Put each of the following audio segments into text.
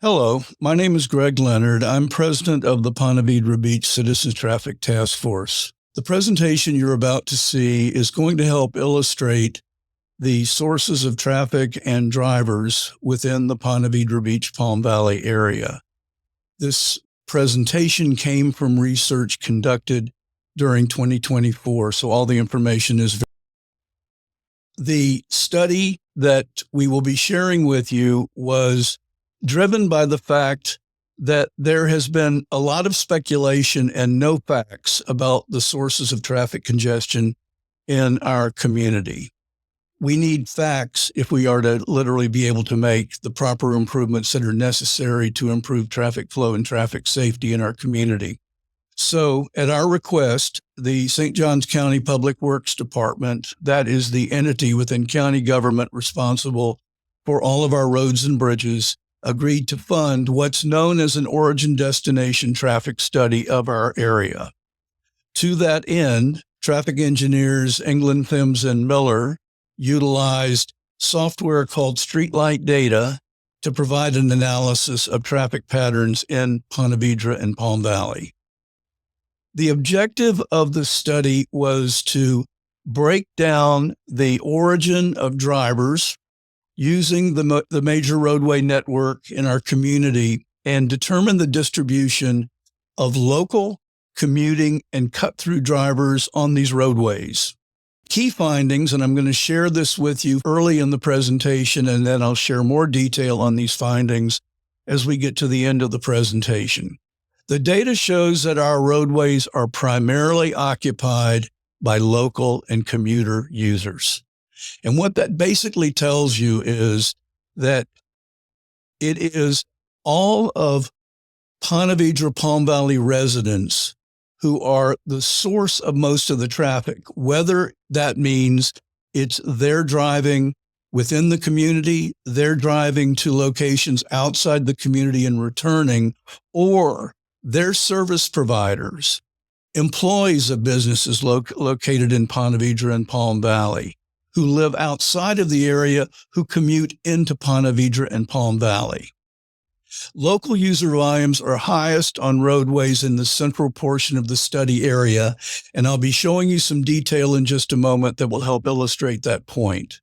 Hello, my name is Greg Leonard. I'm president of the Ponte Vedra Beach Citizens Traffic Task Force. The presentation you're about to see is going to help illustrate the sources of traffic and drivers within the Ponte Vedra Beach Palm Valley area. This presentation came from research conducted during 2024, so all the information is. The study that we will be sharing with you was driven by the fact that there has been a lot of speculation and no facts about the sources of traffic congestion in our community. We need facts if we are to literally be able to make the proper improvements that are necessary to improve traffic flow and traffic safety in our community. So at our request, the St. Johns County Public Works Department, that is the entity within county government responsible for all of our roads and bridges, agreed to fund what's known as an origin-destination traffic study of our area. To that end, traffic engineers England, Thims, and Miller utilized software called Streetlight Data to provide an analysis of traffic patterns in Ponte Vedra and Palm Valley. The objective of the study was to break down the origin of drivers using the major roadway network in our community and determine the distribution of local, commuting, and cut-through drivers on these roadways. Key findings, and I'm going to share this with you early in the presentation, and then I'll share more detail on these findings as we get to the end of the presentation. The data shows that our roadways are primarily occupied by local and commuter users. And what that basically tells you is that it is all of Ponte Vedra Palm Valley residents who are the source of most of the traffic, whether that means it's their driving within the community, they're driving to locations outside the community and returning, or their service providers, employees of businesses located in Ponte Vedra and Palm Valley, who live outside of the area, who commute into Ponte Vedra and Palm Valley. Local user volumes are highest on roadways in the central portion of the study area, and I'll be showing you some detail in just a moment that will help illustrate that point.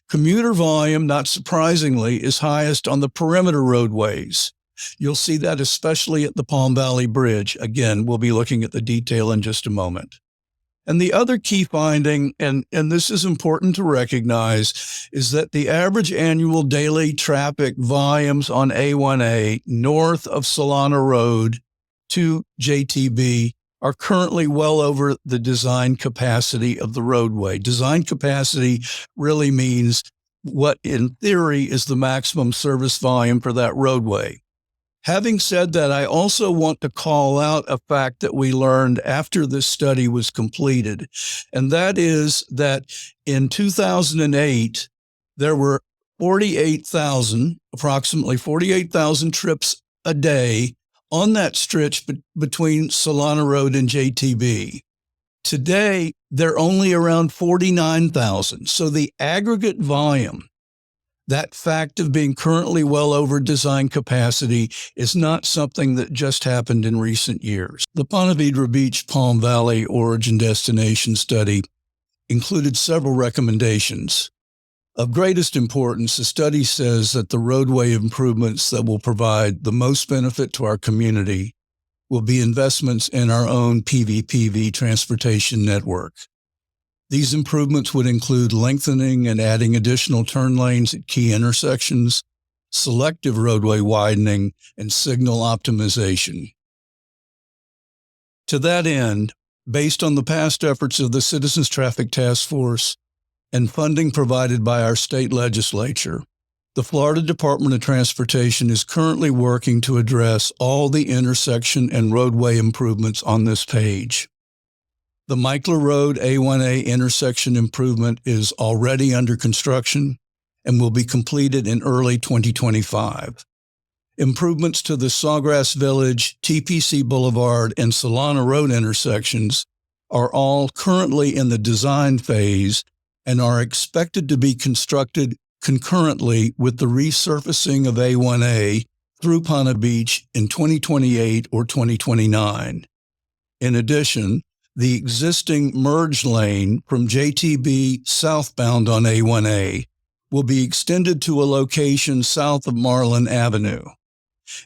Commuter volume, not surprisingly, is highest on the perimeter roadways. You'll see that especially at the Palm Valley Bridge. Again, we'll be looking at the detail in just a moment. And the other key finding, and this is important to recognize, is that the average annual daily traffic volumes on A1A north of Solana Road to JTB are currently well over the design capacity of the roadway. Design capacity really means what in theory is the maximum service volume for that roadway. Having said that, I also want to call out a fact that we learned after this study was completed, and that is that in 2008, there were approximately 48,000 trips a day on that stretch between Solana Road and JTB. Today, they're only around 49,000. So the aggregate volume, that fact of being currently well over design capacity, is not something that just happened in recent years. The Ponte Vedra Beach Palm Valley Origin Destination Study included several recommendations. Of greatest importance, the study says that the roadway improvements that will provide the most benefit to our community will be investments in our own PVPV transportation network. These improvements would include lengthening and adding additional turn lanes at key intersections, selective roadway widening, and signal optimization. To that end, based on the past efforts of the Citizens Traffic Task Force and funding provided by our state legislature, the Florida Department of Transportation is currently working to address all the intersection and roadway improvements on this page. The Michler Road A1A intersection improvement is already under construction and will be completed in early 2025. Improvements to the Sawgrass Village, TPC Boulevard, and Solana Road intersections are all currently in the design phase and are expected to be constructed concurrently with the resurfacing of A1A through Ponte Beach in 2028 or 2029. In addition, the existing merge lane from JTB southbound on A1A will be extended to a location south of Marlin Avenue.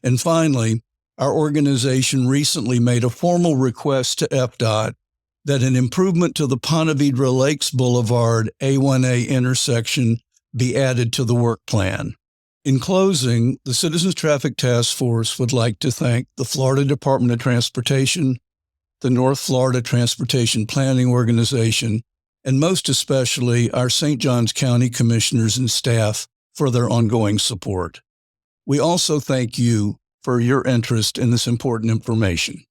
And finally, our organization recently made a formal request to FDOT that an improvement to the Ponte Vedra Lakes Boulevard A1A intersection be added to the work plan. In closing, the Citizens Traffic Task Force would like to thank the Florida Department of Transportation, the North Florida Transportation Planning Organization, and most especially our St. Johns County commissioners and staff for their ongoing support. We also thank you for your interest in this important information.